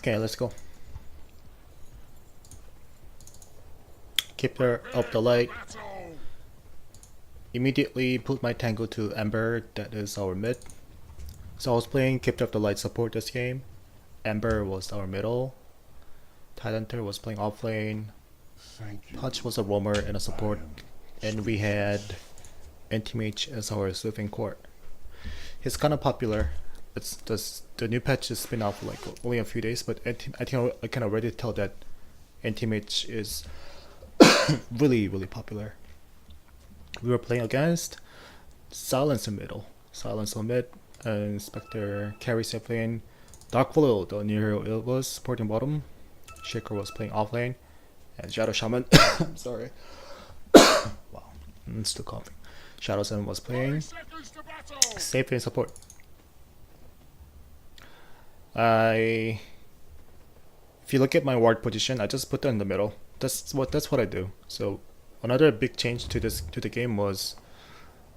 Okay, let's go. Keeper of the light. Immediately put my tango to Ember, that is our mid. So I was playing Keeper of the Light support this game. Ember was our middle. Tidehunter was playing offlane. Punch was a roamer and a support. And we had Anti-Mage as our soothing core. He's kind of popular. The new patch has been out for like only a few days, but I think I can already tell that Anti-Mage is really popular. We were playing against Silence in middle, Silence on mid, and Spectre carry safe lane. Dark Follow, the new hero, it was supporting bottom. Shaker was playing off lane, and Shadow Shaman. Sorry. Wow, I'm still coughing. Shadow Shaman was playing safe lane support. If you look at my ward position, I just put that in the middle. That's what I do. So another big change to the game was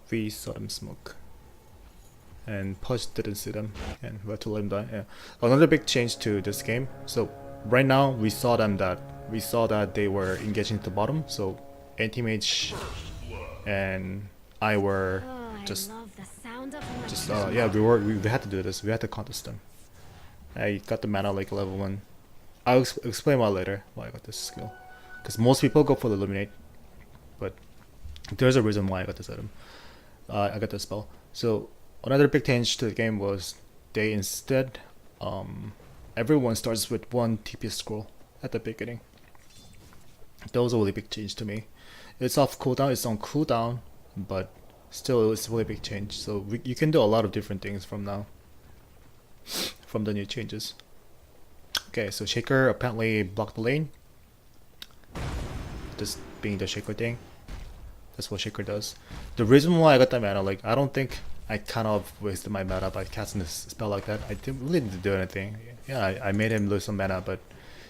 we saw them smoke, and Push didn't see them, and we had to let them die. Yeah. Another big change to this game. So right now we saw that they were engaging to the bottom. So Anti-Mage and I were just yeah, we had to do this. We had to contest them. I got the mana like level 1. I'll explain why later why I got this skill. Because most people go for the Illuminate, but there's a reason why I got this item. I got this spell. So another big change to the game was they instead everyone starts with one TP scroll at the beginning. That was a really big change to me. It's off cooldown, it's on cooldown, but still it's a really big change. So you can do a lot of different things from now, from the new changes. Okay, so Shaker apparently blocked the lane. Just being the Shaker thing. That's what Shaker does. The reason why I got that mana, like, I don't think I kind of wasted my mana by casting this spell like that. I really didn't do anything. Yeah, I made him lose some mana, but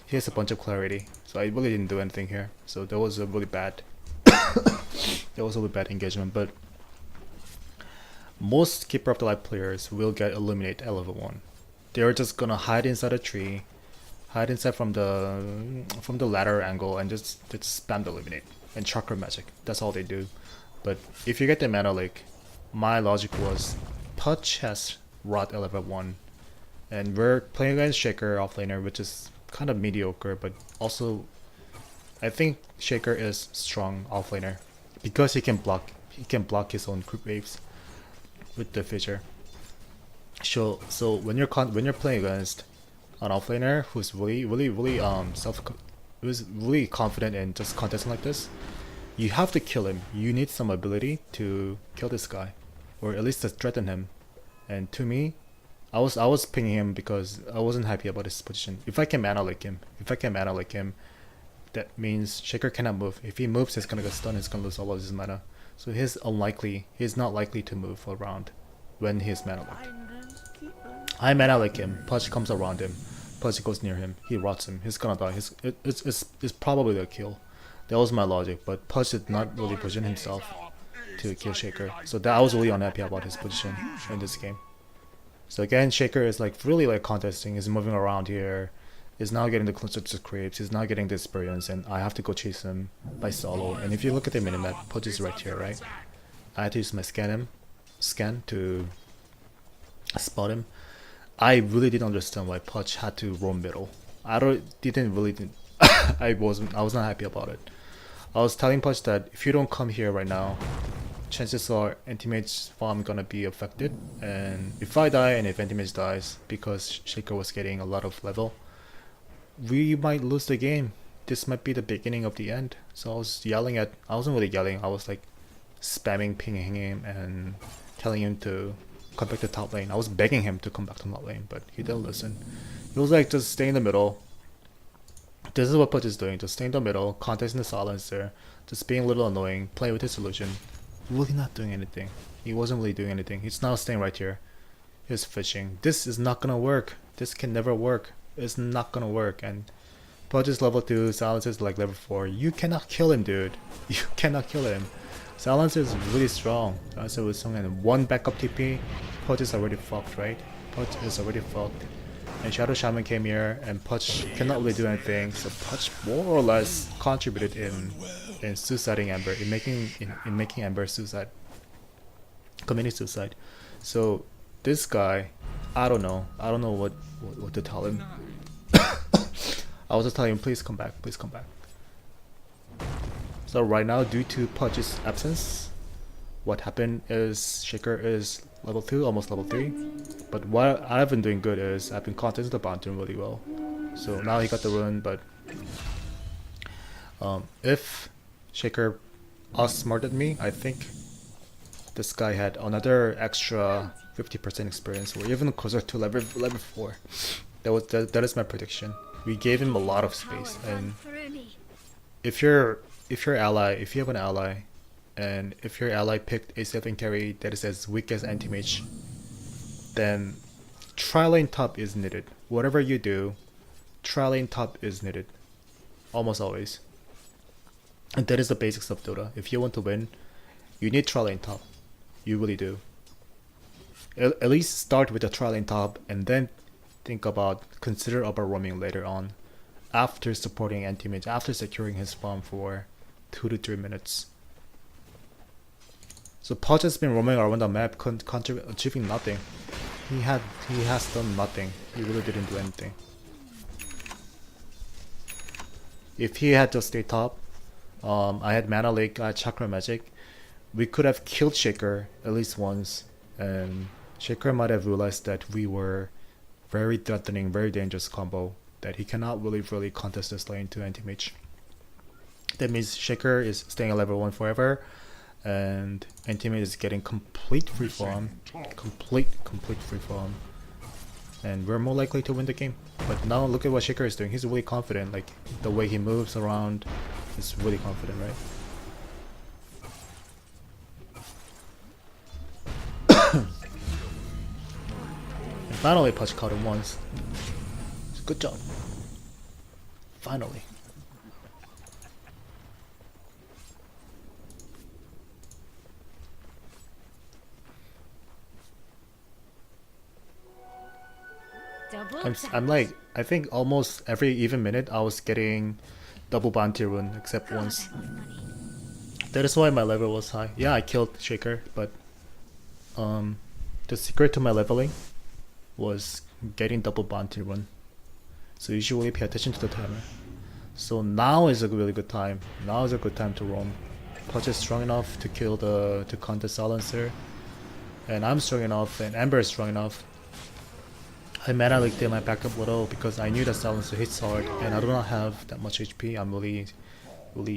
he has a bunch of clarity. So I really didn't do anything here. So that was a really bad that was a really bad engagement, but most Keeper of the Light players will get Illuminate at level 1. They're just gonna hide inside a tree, hide inside from the ladder angle, and just spam the Illuminate and chakra magic. That's all they do. But if you get the mana lake, my logic was Pudge has Rot at level 1, and we're playing against Shaker offlaner, which is kind of mediocre, but also I think Shaker is strong offlaner because he can block his own creep waves with the feature. So when you're playing against an offlaner who's really who's really confident in just contesting like this, you have to kill him. You need some ability to kill this guy, or at least to threaten him. And to me, I was pinging him because I wasn't happy about his position. If I can mana like him, that means Shaker cannot move. If he moves, he's gonna get stunned. He's gonna lose all of his mana. So he's not likely to move around when he's mana like. I mana like him. Pudge comes around him. Pudge goes near him. He rots him. He's gonna die. It's probably a kill. That was my logic. But Pudge did not really position himself to kill Shaker. So that I was really unhappy about his position in this game. So again, Shaker is like really like contesting. He's moving around here. He's now getting the closer to creeps. He's now getting the experience, and I have to go chase him by solo. And if you look at the minimap, Pudge is right here, right? I had to use my scan to spot him. I really didn't understand why Pudge had to roam middle. I was not happy about it. I was telling Pudge that if you don't come here right now, chances are Anti-Mage farm gonna be affected, and if I die and if Anti-Mage dies because Shaker was getting a lot of level, we might lose the game. This might be the beginning of the end. So I wasn't really yelling, I was like spamming, pinging him and telling him to come back to top lane. I was begging him to come back to top lane, but he didn't listen. He was like, just stay in the middle. This is what Pudge is doing, just stay in the middle, contesting the silencer, just being a little annoying, playing with his illusion. Really not doing anything. He wasn't really doing anything. He's now staying right here. He's fishing. This is not gonna work. This can never work. It's not gonna work. And Pudge is level 2, Silencer is like level 4. You cannot kill him, dude. You cannot kill him. Silencer is really strong. Silencer was strong, and one backup TP. Pudge is already fucked, right? Pudge is already fucked. and Shadow Shaman came here, and Pudge cannot really do anything. So Pudge more or less contributed in suiciding Ember, in making Ember suicide, committing suicide. So this guy, I don't know what to tell him. I was just telling him, please come back, please come back. So right now, due to Pudge's absence, what happened is Shaker is level 2, almost level 3. But what I've been doing good is I've been contesting the Bounty really well. So now he got the rune, but if Shaker outsmarted me, I think this guy had another extra 50% experience, or even closer to level 4. That is my prediction. We gave him a lot of space, and if you have an ally, and if your ally picked a 7 carry that is as weak as anti-mage, then tri-lane top is needed. Whatever you do, tri-lane top is needed. Almost always. And that is the basics of Dota. If you want to win, you need tri-lane top. You really do. At least start with the tri-lane top and then consider about roaming later on. After supporting anti-mage, after securing his farm for 2 to 3 minutes. So Pudge has been roaming around the map, achieving nothing. He has done nothing. He really didn't do anything. If he had just stayed top, I had Mana Lake, I had Chakra Magic, we could have killed Shaker at least once, and Shaker might have realized that we were very threatening, very dangerous combo, that he cannot really contest this lane to anti-mage. That means Shaker is staying at level 1 forever, and anti-mage is getting complete free farm, complete free farm, and we're more likely to win the game. But now look at what Shaker is doing. He's really confident. Like the way he moves around is really confident, right? And finally, Pudge caught him once. Good job. Finally. I'm like, I think almost every even minute I was getting double bounty rune except once. That is why my level was high. Yeah, I killed Shaker, but the secret to my leveling was getting double bounty rune. So usually pay attention to the timer. So now is a really good time. Now is a good time to roam. Pudge is strong enough to kill to contest Silencer, and I'm strong enough, and Ember is strong enough. I Mana Leaked in my backup little because I knew that Silencer hits hard, and I do not have that much HP. I'm really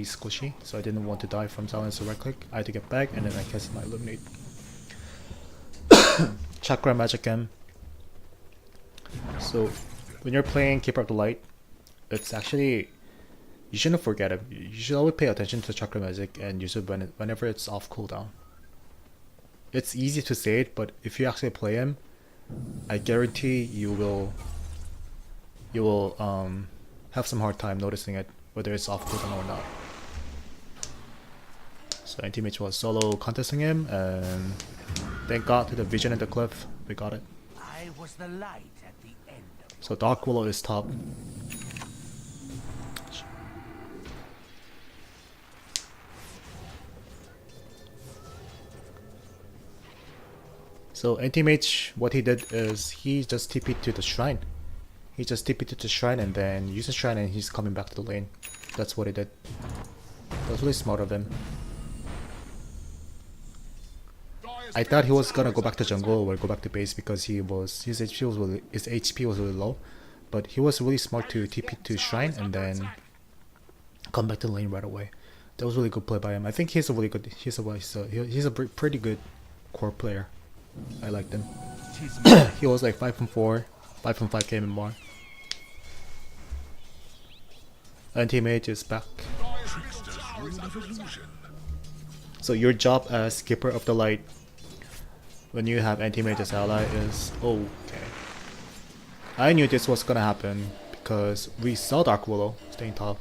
squishy, so I didn't want to die from Silencer right click. I had to get back, and then I cast my Illuminate. Chakra Magic M. So when you're playing Keeper of the Light, it's actually, you shouldn't forget it. You should always pay attention to Chakra Magic and use it whenever it's off cooldown. It's easy to say it, but if you actually play him, I guarantee you will have some hard time noticing it, whether it's off cooldown or not. So anti-mage was solo contesting him, and thank God to the vision in the cliff, we got it. I was the light at the end of So Dark Willow is top. So anti-mage, what he did is he just TP'd to the shrine. He just TP'd to the shrine and then used the shrine, and he's coming back to the lane. That's what he did. That was really smart of him. I thought he was gonna go back to jungle or go back to base because his HP was really low, but he was really smart to TP to shrine and then come back to the lane right away. That was really good play by him. I think he's a pretty good core player. I liked him. He was like 5 from 4, 5 from 5 came in more. Anti-mage is back. So your job as Keeper of the Light when you have anti-mage as ally is okay. I knew this was gonna happen because we saw Dark Willow staying top,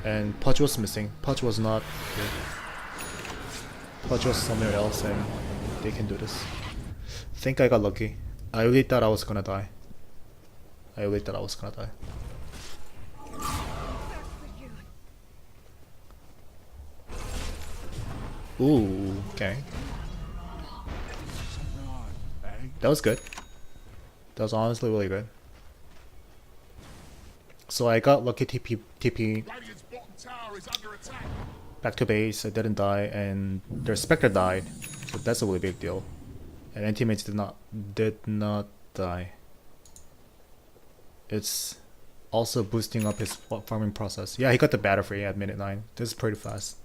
and Pudge was missing. Pudge was not good. Pudge was somewhere else, and they can do this. I think I got lucky. I really thought I was gonna die. I really thought I was gonna die. Ooh, okay. That was good. That was honestly really good. So I got lucky TP back to base. I didn't die, and their Spectre died, so that's a really big deal. And their teammates did not die. It's also boosting up his farming process. Yeah, he got the batter free at minute 9. This is pretty fast.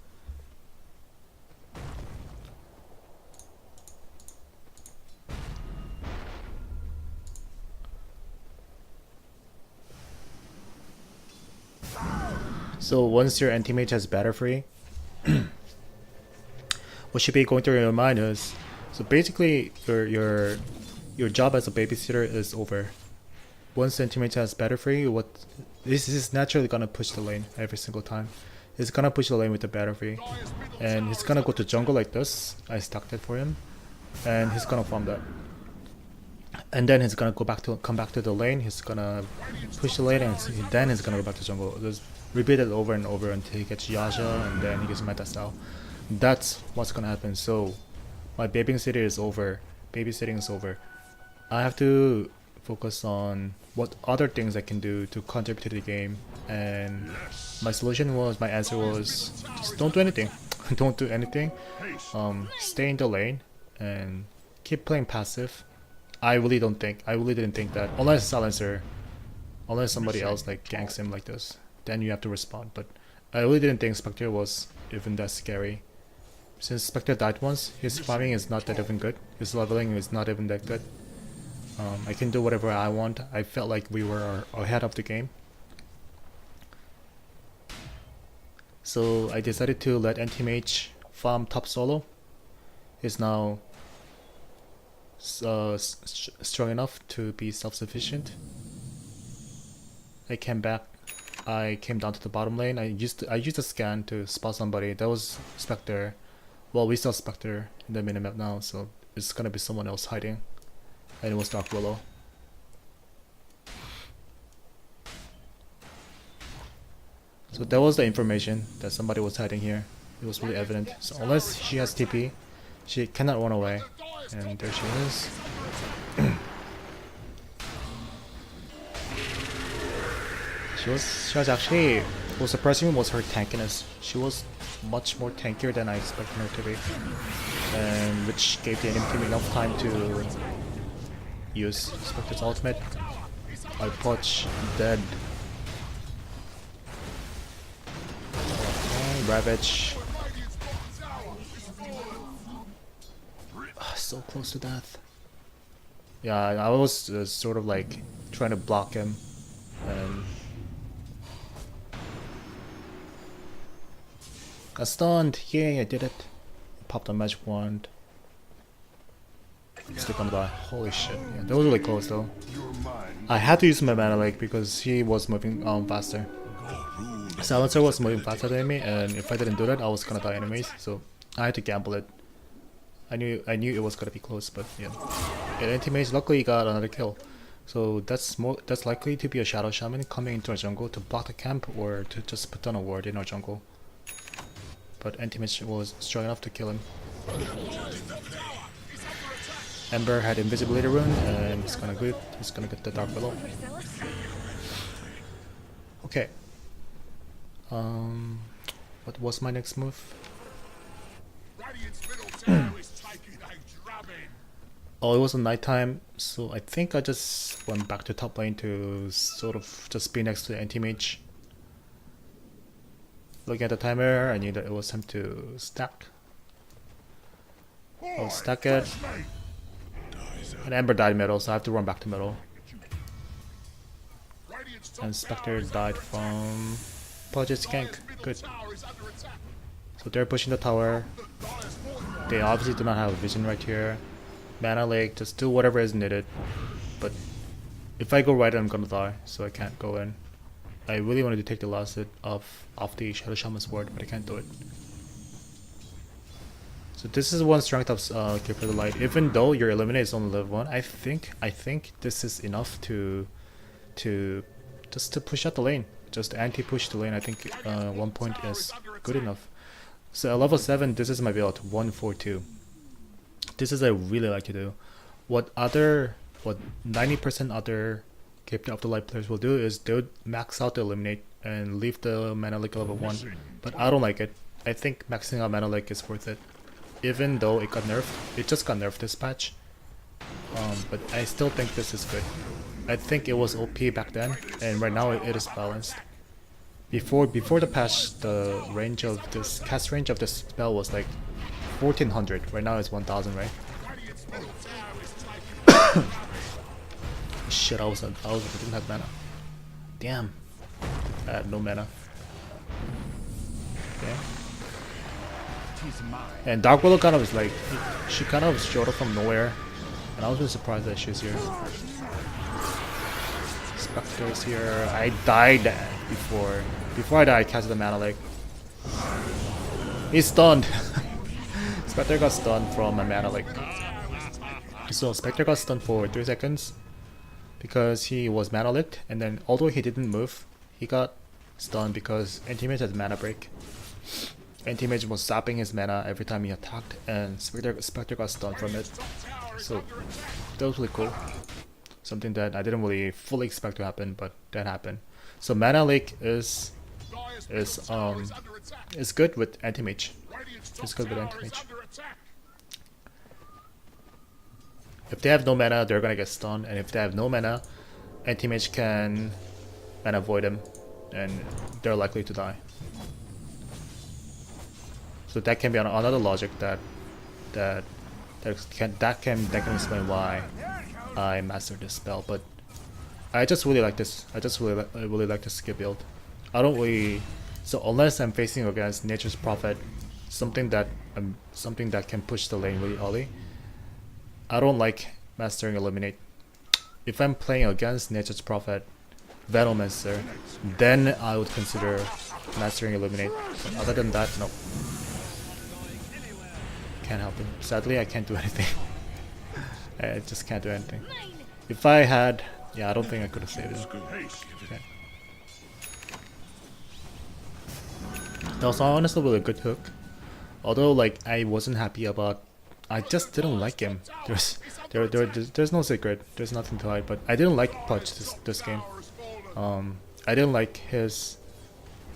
So once your teammate has batter free, what should be going through your mind is, so basically your job as a babysitter is over. Once the teammate has batter free, what this is naturally gonna push the lane every single time. He's gonna push the lane with the batter free, and he's gonna go to jungle like this. I stacked it for him, and he's gonna farm that. And then he's gonna come back to the lane. He's gonna push the lane, and then he's gonna go back to jungle. Just repeat it over and over until he gets Yasha, and then he gets meta style. That's what's gonna happen. So my babysitting is over. Babysitting is over. I have to focus on what other things I can do to contribute to the game. And my answer was, just don't do anything. Don't do anything. Stay in the lane and keep playing passive. I really didn't think that unless somebody else like ganks him like this, then you have to respond. But I really didn't think Spectre was even that scary. Since Spectre died once, his farming is not that even good. His leveling is not even that good. I can do whatever I want. I felt like we were ahead of the game. So I decided to let NTMH farm top solo. He's now strong enough to be self-sufficient. I came back. I came down to the bottom lane. I used a scan to spot somebody. That was Spectre. Well, we saw Spectre in the minimap now, so it's gonna be someone else hiding. And it was Dark Willow. So that was the information that somebody was hiding here. It was really evident. So unless she has TP, she cannot run away. And there she is. She was actually, what surprised me was her tankiness. She was much more tankier than I expected her to be, and which gave the enemy team enough time to use Spectre's ultimate. I punch dead. Okay, Ravage. So close to death. Yeah, I was sort of like trying to block him, and got stunned. Yay, I did it. Popped a magic wand. Still gonna die. Holy shit. Yeah, that was really close though. I had to use my mana lake because he was moving faster. Silencer was moving faster than me, and if I didn't do that, I was gonna die anyways. So I had to gamble it. I knew it was gonna be close, but yeah. And teammates luckily got another kill. So that's likely to be a Shadow Shaman coming into our jungle to block the camp or to just put down a ward in our jungle. But Anti-Mage was strong enough to kill him. Ember had invisibility rune and he's gonna get the Dark Willow. Okay. What was my next move? Oh, it was a nighttime, so I think I just went back to top lane to sort of just be next to the anti-mage. Looking at the timer, I knew that it was time to stack. I'll stack it. And Ember died middle, so I have to run back to middle. And Spectre died from Pudge's gank. Good. So they're pushing the tower. They obviously do not have a vision right here. Mana Lake, just do whatever is needed. But if I go right, I'm gonna die, so I can't go in. I really wanted to take the last hit off the Shadow Shaman's ward, but I can't do it. So this is one strength of Keeper of the Light. Even though your eliminate is only level 1, I think this is enough to to just to push out the lane, just anti-push the lane. I think 1 point is good enough. So at level 7, this is my build, 142. This is I really like to do. What 90% other Captain of the Light players will do is they would max out the Eliminate and leave the Mana Lake level 1. But I don't like it. I think maxing out Mana Lake is worth it. Even though it got nerfed, it just got nerfed this patch. But I still think this is good. I think it was OP back then, and right now it is balanced. Before the patch, the range of this cast range of this spell was like 1400. Right now it's 1000, right? Shit, I didn't have mana. Damn, I had no mana. Okay. And Dark Willow kind of is like, she kind of showed up from nowhere, and I was really surprised that she's here. Spectre's here. I died before I died. I casted the Mana Lake. He's stunned. Spectre got stunned from a Mana Lake. So Spectre got stunned for 3 seconds because he was Mana Licked, and then although he didn't move, he got stunned because Anti-Mage has Mana Break. Anti-Mage was zapping his mana every time he attacked, and Spectre got stunned from it. So that was really cool. Something that I didn't really fully expect to happen, but that happened. So Mana Lake is good with Anti-Mage. It's good with Anti-Mage. If they have no mana, they're gonna get stunned, and if they have no mana, Anti-Mage can mana void them, and they're likely to die. So that can be another logic that can explain why I mastered this spell. But I just really like this. I really like this skill build. I don't really. So unless I'm facing against Nature's Prophet, something that can push the lane really early, I don't like mastering Eliminate. If I'm playing against Nature's Prophet, Venomancer, then I would consider mastering Eliminate. But other than that, no. Can't help it. Sadly, I can't do anything. I just can't do anything. If I had, yeah, I don't think I could have saved it. Okay. That was honestly really a good hook. Although, like, I wasn't happy about. I just didn't like him. There's no secret. There's nothing to hide. But I didn't like Pudge this game. I didn't like his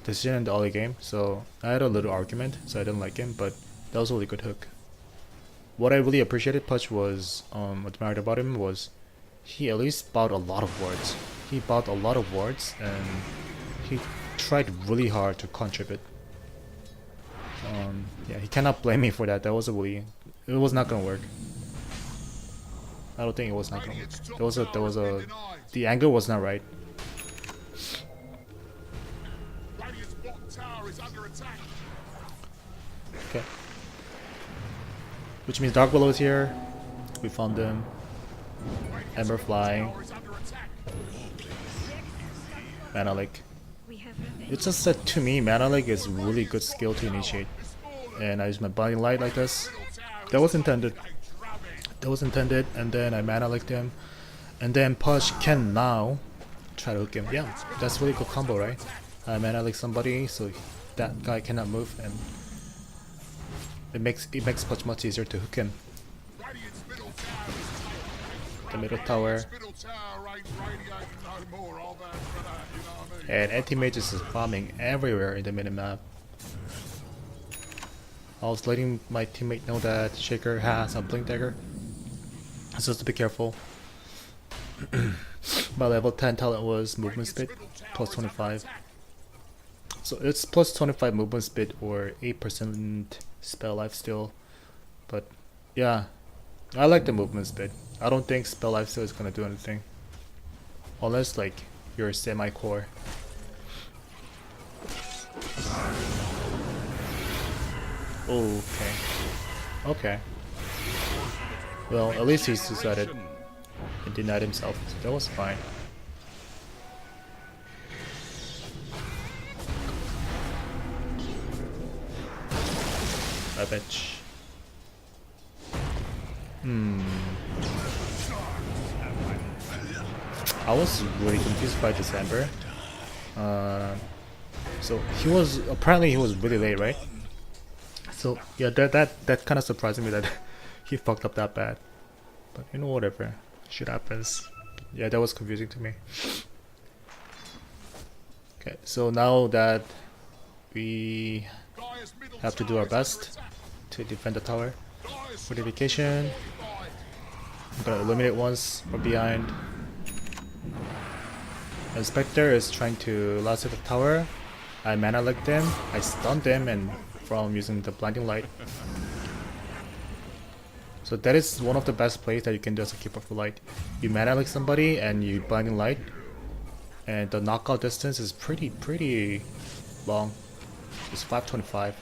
decision in the early game. So I had a little argument. So I didn't like him. But that was a really good hook. What I really appreciated Pudge was, admired about him was, he at least bought a lot of wards. He bought a lot of wards, and he tried really hard to contribute. Yeah, he cannot blame me for that. That was it was not gonna work. I don't think it was not gonna work. The angle was not right. Okay. Which means Dark Willow is here. We found him. Ember flying. Mana Lake. It's just that to me, Mana Lake is really good skill to initiate. And I use my Blinding Light like this. That was intended. And then I Mana Laked him. And then Pudge can now try to hook him. Yeah, that's really good combo, right? I Mana Lake somebody, so that guy cannot move, and it makes Pudge much easier to hook him. The middle tower. And Anti-Mage is farming everywhere in the minimap. I was letting my teammate know that Shaker has a Blink Dagger, so just to be careful. My level 10 talent was movement speed, plus 25. So it's plus 25 movement speed or 8% spell life steal. But yeah, I like the movement speed. I don't think spell life steal is gonna do anything. Unless like you're semi-core. Okay. Okay. Well, at least he suicided and denied himself, so that was fine. I bet. I was really confused by December. So he was really late, right? So yeah, that kind of surprised me that he fucked up that bad. But you know, whatever, shit happens. Yeah, that was confusing to me. Okay, so now that we have to do our best to defend the tower. Fortification. I'm gonna eliminate ones from behind. And Spectre is trying to last hit the tower. I mana licked him. I stunned him and from using the blinding light. So that is one of the best plays that you can do as a keeper for light. You mana lick somebody and you blinding light, and the knockout distance is pretty long. It's 525.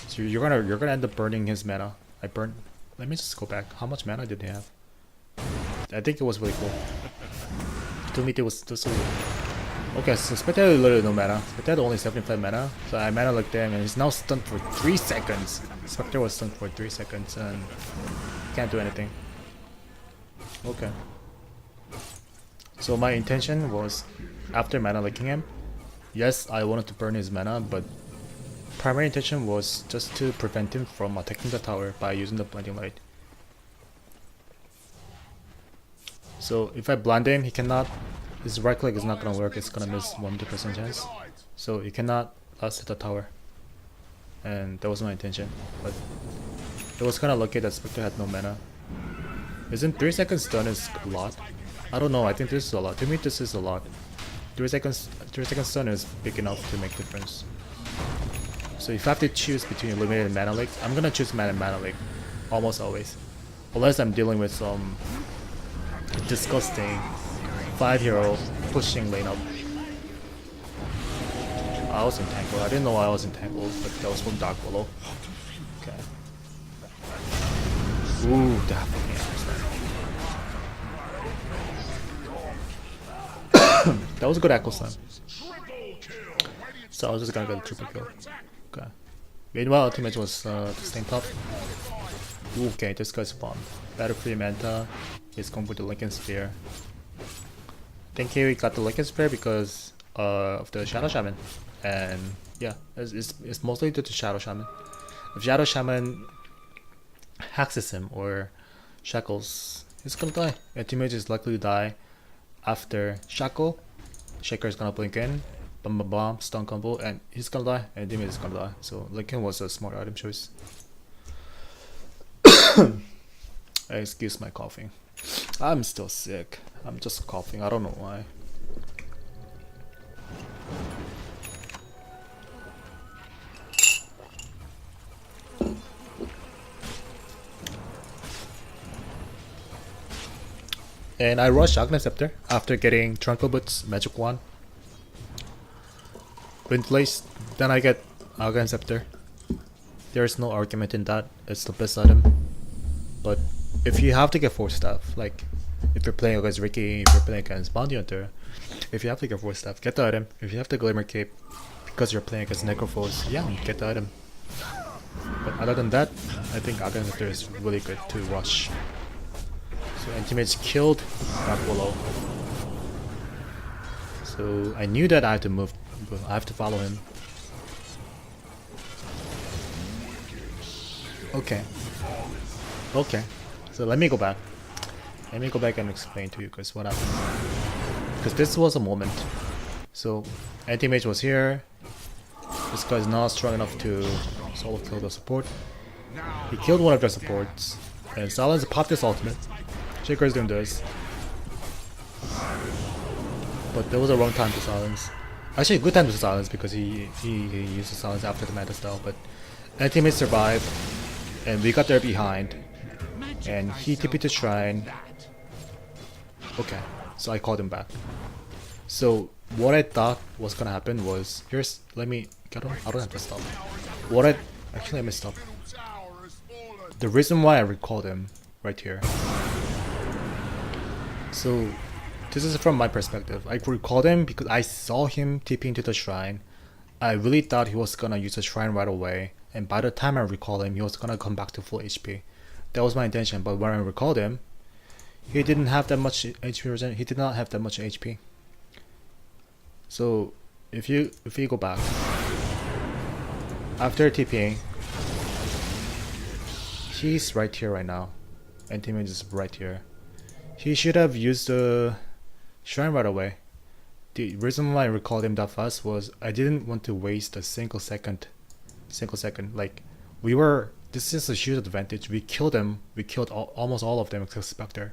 So you're gonna end up burning his mana. I burned. Let me just go back. How much mana did he have? I think it was really cool. To me, it was just so. Okay, so Spectre had literally no mana. Spectre had only 75 mana, so I mana like them, and he's now stunned for 3 seconds. Spectre was stunned for 3 seconds and can't do anything. Okay. So my intention was, after mana licking him, yes, I wanted to burn his mana, but primary intention was just to prevent him from attacking the tower by using the blinding light. So if I blind him, he cannot. His right click is not gonna work. It's gonna miss 100% chance. So he cannot last hit the tower. And that was my intention. But it was kind of lucky that Spectre had no mana. Isn't 3 seconds stun is a lot? I don't know. I think this is a lot. To me, this is a lot. 3 seconds stun is big enough to make difference. So if I have to choose between eliminated and mana leak, I'm gonna choose mana leak almost always, unless I'm dealing with some disgusting 5-hero pushing lane up. I was entangled. I didn't know I was entangled, but that was from Dark Willow. Okay. Ooh, that fucking echo slam. That was a good echo slam. So I was just gonna get a triple kill. Okay. Meanwhile, our teammate was staying top. Ooh, okay, this guy's fun. Battle free Manta. He's going for the Lincoln Spear. I think he got the Lincoln Spear because of the Shadow Shaman. And yeah, it's mostly due to Shadow Shaman. If Shadow Shaman hexes him or shackles, he's gonna die. And teammate is likely to die after shackle. Shaker is gonna blink in, bum bum bum, stun combo, and he's gonna die, and teammate is gonna die. So Lincoln was a smart item choice. Excuse my coughing. I'm still sick. I'm just coughing. I don't know why. And I rushed Agnes Scepter after getting Tranquil Boots, Magic Wand, Wind Place. Then I get Agnes Scepter. There's no argument in that. It's the best item. But if you have to get 4 staff, like if you're playing against Ricky, if you're playing against Bounty Hunter, if you have to get 4 staff, get the item. If you have the Glimmer Cape because you're playing against Necrophos, yeah, get the item. But other than that, I think Agnes Scepter is really good to rush. So teammates killed Dark Willow. So I knew that I had to move, I have to follow him. Okay. Okay. So let me go back. Let me go back and explain to you guys what happened. Because this was a moment. So anti-mage was here. This guy's not strong enough to solo kill the support. He killed one of their supports. And Silence popped his ultimate. Shaker's doing this. But there was a wrong time to silence. Actually, a good time to silence because he used the silence after the meta style. But anti-mage survived. And we got there behind. And he TP'd to Shrine. Okay, so I called him back. So what I thought was gonna happen was, here's, let me, I don't have to stop. Actually let me stop. The reason why I recalled him right here. So this is from my perspective. I recalled him because I saw him TP into the Shrine. I really thought he was gonna use the Shrine right away. And by the time I recalled him, he was gonna come back to full HP. That was my intention, but when I recalled him, He didn't have that much HP regen. He did not have that much HP. So if you go back after TPing, he's right here right now. And teammate is right here. He should have used the shrine right away. The reason why I recalled him that fast was I didn't want to waste a single second. Like this is a huge advantage. We killed him. We killed almost all of them except Spectre.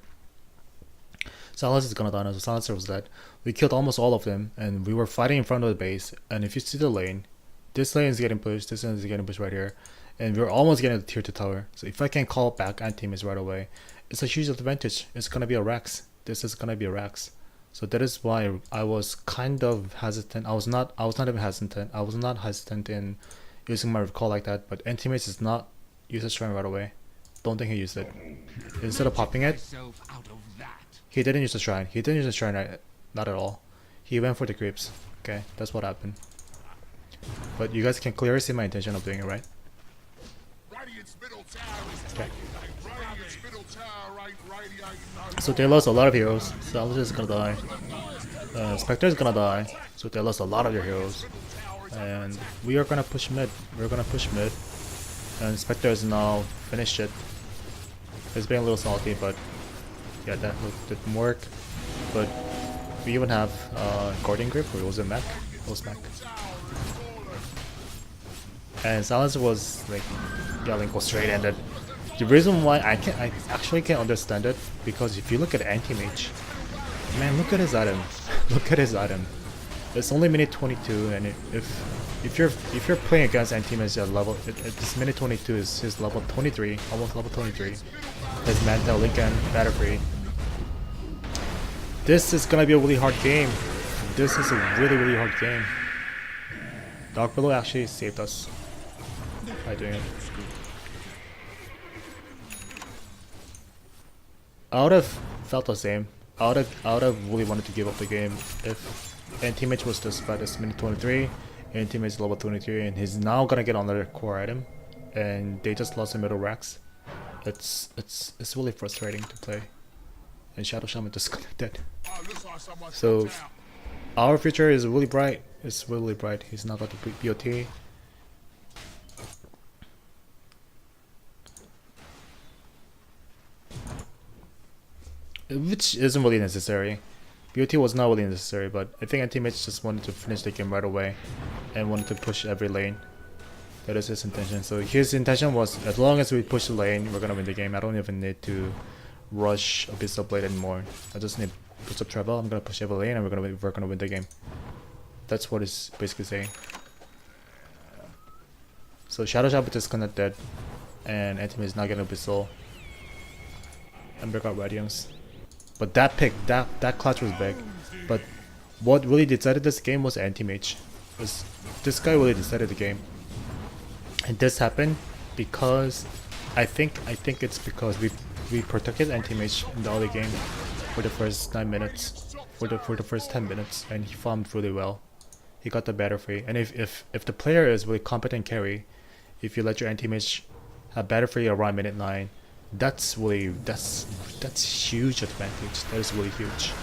Silencer is gonna die now, so Silencer was dead. We killed almost all of them, and we were fighting in front of the base. And if you see the lane, this lane is getting pushed, this lane is getting pushed right here, and we're almost getting the tier 2 tower. So if I can call back anti-teammates right away, it's a huge advantage. It's gonna be a Rex. This is gonna be a Rex. So that is why I was kind of hesitant. I was not even hesitant. I was not hesitant in using my recall like that, but anti-teammates is not use a shrine right away. Don't think he used it. Instead of popping it, he didn't use the shrine. He didn't use the shrine, right? Not at all. He went for the creeps. Okay, that's what happened. But you guys can clearly see my intention of doing it, right? Okay. So they lost a lot of heroes. Salvage is gonna die. Spectre is gonna die. So they lost a lot of their heroes. And we are gonna push mid. We're gonna push mid. And Spectre is now finished it. It's been a little salty, but yeah, that didn't work. But we even have Guardian Grip, or was it Mech? It was Mech. And Silencer was like, yeah, Link was straight ended. The reason why I actually can't understand it, because if you look at Anti-Mage, man, look at his item. Look at his item. It's only minute 22, and if you're playing against Anti-Mage at level, this minute 22 is his level 23, almost level 23. His Manta, Lincoln, Battlefield. This is gonna be a really hard game. This is a really hard game. Dark Below actually saved us by doing it. I would have felt the same. I would have really wanted to give up the game if Anti-Mage was just by this minute 23, Anti-Mage is level 23, and he's now gonna get another core item, and they just lost the middle racks. It's really frustrating to play. And Shadow Shaman disconnected. So our future is really bright. It's really bright. He's not got the BOT. Which isn't really necessary. BOT was not really necessary, but I think Anti-Mage just wanted to finish the game right away and wanted to push every lane. That is his intention. So his intention was, as long as we push the lane, we're gonna win the game. I don't even need to rush Abyssal Blade anymore. I just need push up travel. I'm gonna push every lane, and we're gonna win the game. That's what it's basically saying. So Shadow Shop is disconnected, and Anti-Mage is not getting Abyssal. Ember got Radiance. But that pick, that clutch was big. But what really decided this game was Anti-Mage. This guy really decided the game. And this happened because I think it's because we protected Anti-Mage in the early game for the first 9 minutes, for the first 10 minutes, and he farmed really well. He got the battle free, and if the player is really competent carry, if you let your Anti-Mage have battle free around minute 9, that's huge advantage. That is really huge.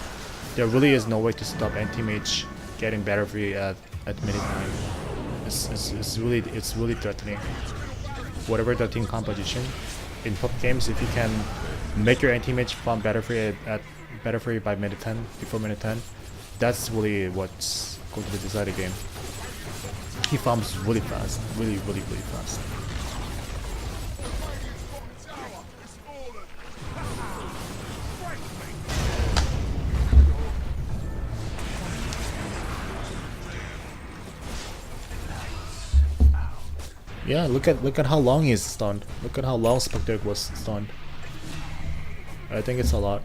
There really is no way to stop Anti-Mage getting battle free at minute 9. It's really threatening. Whatever the team composition in pop games, if you can make your Anti-Mage farm battle free at battle free by minute 10, before minute 10, that's really what's going to decide the game. He farms really fast, really fast. Yeah, look at how long he's stunned. Look at how long Spectre was stunned. I think it's a lot.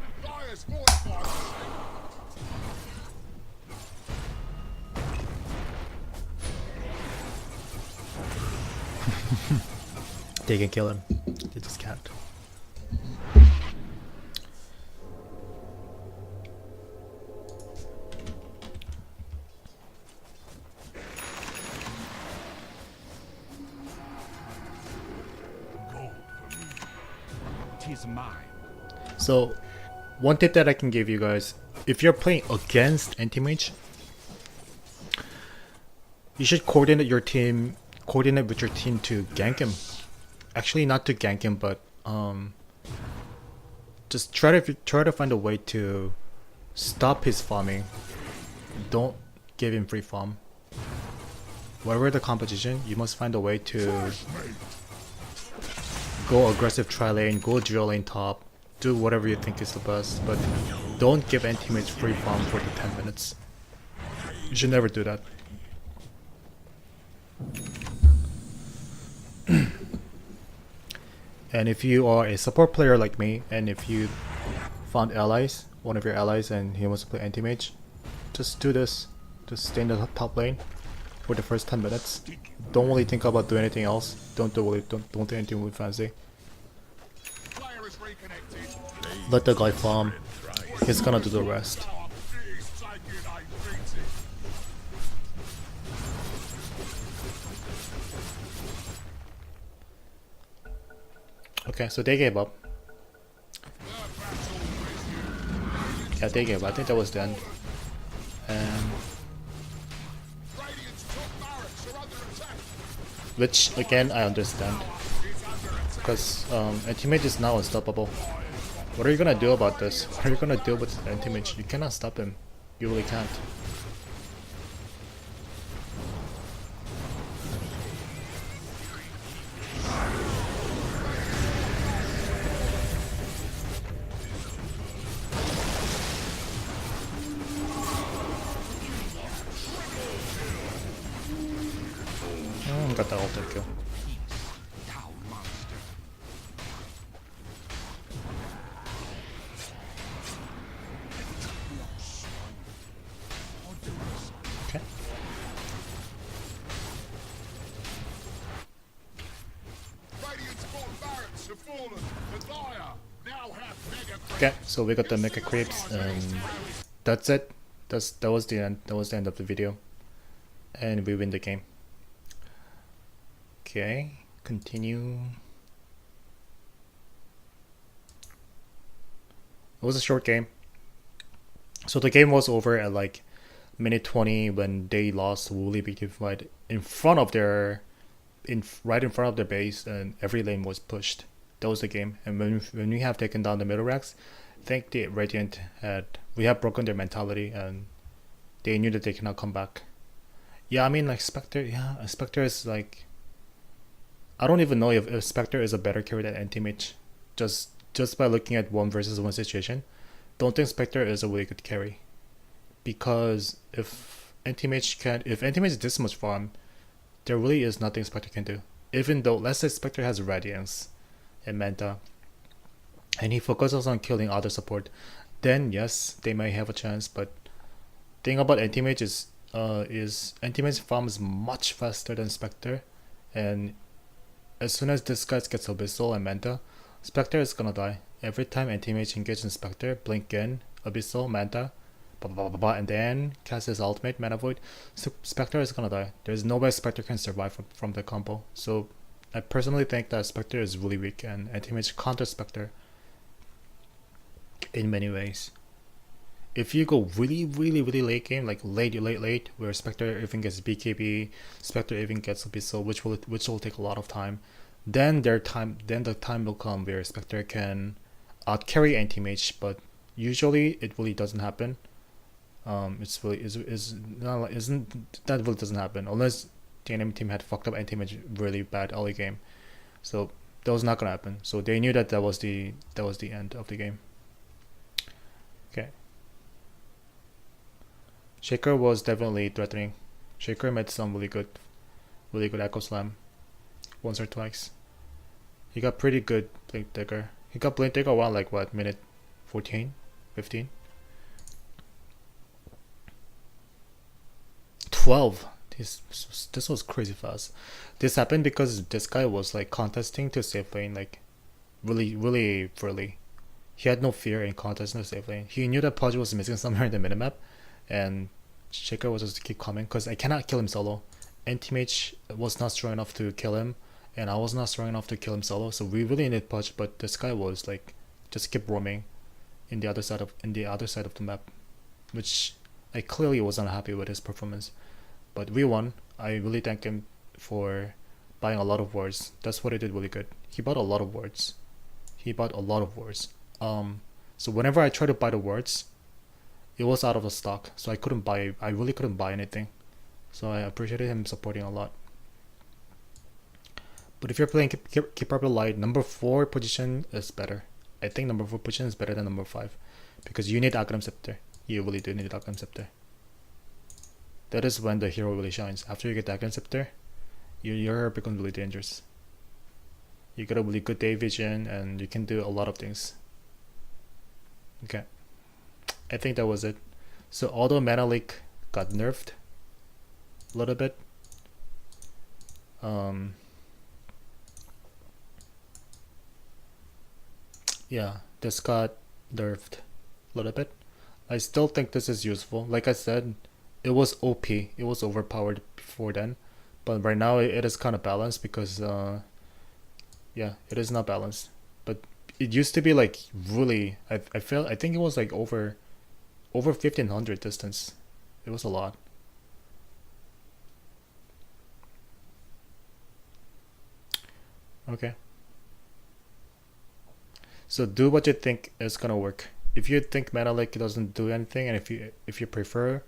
They can kill him. They just can't. So one tip that I can give you guys, if you're playing against anti-mage, you should coordinate with your team to gank him. Actually, not to gank him, but just try to find a way to stop his farming. Don't give him free farm. Whatever the competition, you must find a way to go aggressive tri lane, go drill lane top, do whatever you think is the best, but don't give anti-mage free farm for the 10 minutes. You should never do that. And if you are a support player like me, and if you found allies, one of your allies, and he wants to play anti-mage, just do this. Just stay in the top lane for the first 10 minutes. Don't really think about doing anything else. Don't do anything really fancy. Let the guy farm. He's gonna do the rest. Okay, so they gave up. Yeah, they gave up. I think that was the end. And which again I understand, because anti-mage is now unstoppable. What are you gonna do about this? What are you gonna do with anti-mage? You cannot stop him. You really can't. Got the ultimate kill. Okay. Okay, so we got the mecha creeps, and that's it. That was the end. That was the end of the video, and we win the game. Okay, continue. It was a short game. So the game was over at like minute 20 when they lost Woolly big fight in front of their right in front of their base, and every lane was pushed. That was the game. And when we have taken down the middle racks, I think the Radiant we have broken their mentality, and they knew that they cannot come back. Yeah, I mean, like Spectre, yeah, Spectre is like, I don't even know if Spectre is a better carry than anti-mage. Just by looking at 1 versus 1 situation, don't think Spectre is a really good carry. Because if anti-mage is this much farm, there really is nothing Spectre can do. Even though, let's say Spectre has Radiance and Manta, and he focuses on killing other support, then yes, they may have a chance. But thing about anti-mage is anti-mage farms much faster than Spectre, and as soon as this guy gets Abyssal and Manta, Spectre is gonna die. Every time anti-mage engages in Spectre, blink in, Abyssal, Manta, and then cast his ultimate, Mana Void, so Spectre is gonna die. There's no way Spectre can survive from the combo. So I personally think that Spectre is really weak, and anti-mage counter Spectre in many ways. If you go really late game, like late, where Spectre even gets BKB, Spectre even gets Abyssal, which will take a lot of time, then the time will come where Spectre can outcarry anti-mage, but usually it really doesn't happen. It's really that really doesn't happen unless the enemy team had fucked up anti-mage really bad early game. So that was not gonna happen. So they knew that was the end of the game. Okay. Shaker was definitely threatening. Shaker made some really good Echo Slam once or twice. He got pretty good Blink Dagger. He got Blink Dagger around like what, minute 14, 15? 12. This was crazy fast. This happened because this guy was like contesting to safe lane like really early. He had no fear in contesting to safe lane. He knew that Pudge was missing somewhere in the minimap, and Shaker was just to keep coming because I cannot kill him solo. Anti-mage was not strong enough to kill him, and I was not strong enough to kill him solo, so we really needed Pudge, but this guy was like just keep roaming. in the other side of the map, which I clearly was unhappy with his performance. But we won. I really thank him for buying a lot of wards. That's what he did really good. He bought a lot of wards. So whenever I tried to buy the wards, it was out of the stock, so I really couldn't buy anything. So I appreciated him supporting a lot. But if you're playing keep up the light, number 4 position is better. I think number 4 position is better than number 5, because you need Aghanim Scepter. You really do need Aghanim Scepter. That is when the hero really shines. After you get the Aghanim Scepter, your hero becomes really dangerous. You get a really good day vision, and you can do a lot of things. Okay, I think that was it. So although Mana Leak got nerfed a little bit, yeah, this got nerfed a little bit. I still think this is useful. Like I said, it was OP. It was overpowered before then, but right now it is kind of balanced because yeah, it is not balanced. But it used to be like really. I think it was like over 1500 distance. It was a lot. Okay. So do what you think is gonna work. If you think Mana Leak doesn't do anything, and if you prefer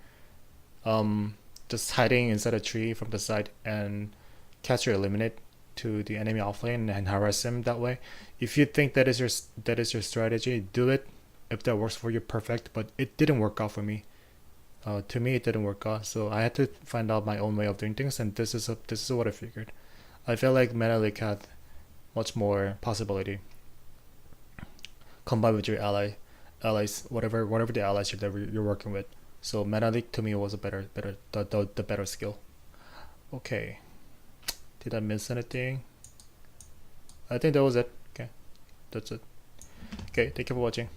just hiding inside a tree from the side and catch or eliminate to the enemy offlane and harass him that way, if you think that is your strategy, do it. If that works for you, perfect. But it didn't work out for me. To me, it didn't work out. So I had to find out my own way of doing things, and this is what I figured. I felt like Mana Leak had much more possibility combined with your allies, whatever the allies you're working with. So Mana Leak to me was a the better skill. Okay, did I miss anything? I think that was it. Okay, that's it. Okay, thank you for watching.